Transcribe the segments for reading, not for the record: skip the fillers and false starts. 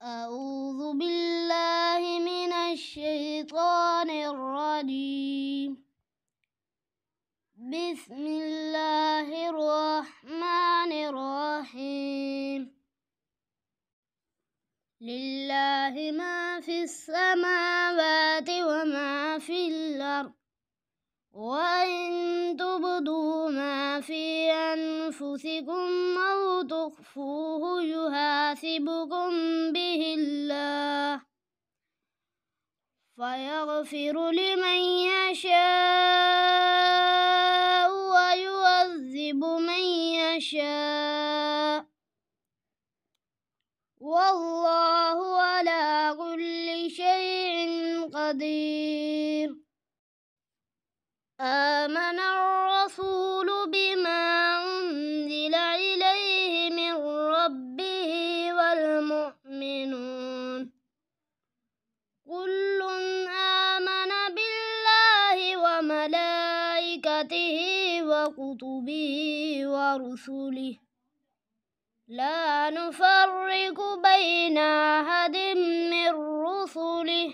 أعوذ بالله من الشيطان الرجيم. بسم الله الرحمن الرحيم. لله ما في السماوات وما في الأرض، وإن تبدوا ما في أنفسكم أو تخفوه يحاسبكم به الله، فيغفر لمن يشاء ويعذب من يشاء، والله على كل شيء قدير. آمن الرسول بما أنزل إليه من ربه والمؤمنون كل آمن بالله وملائكته وكتبه ورسله لا نفرق بين أحد من رسله،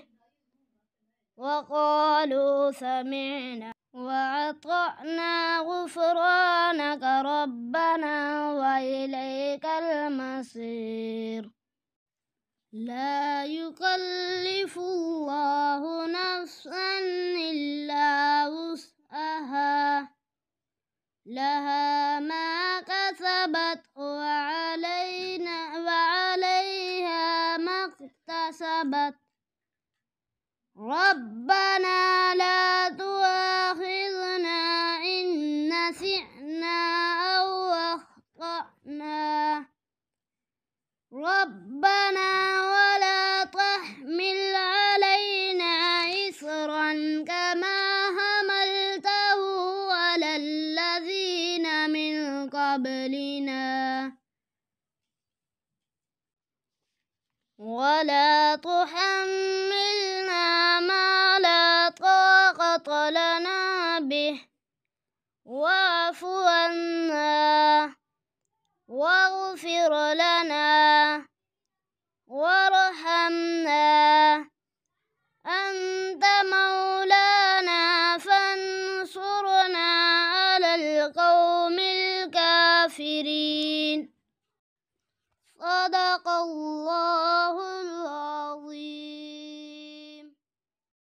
وقالوا سمعنا وأطعنا غفرانك ربنا وإليك المصير. لا يكلف الله نفسا إلا وسعها، لها ما كسبت وعليها ما اكتسبت. ربنا لا تؤاخذنا إن نسينا أو أخطأنا، ربنا ولا تحمل علينا إصرا كما حملته على الذين من قبلنا، ولا تحملنا ما لا طاقة لنا به، واعف عنا واغفر لنا وارحمنا، أنت مولانا فانصرنا على القوم الكافرين. صدق الله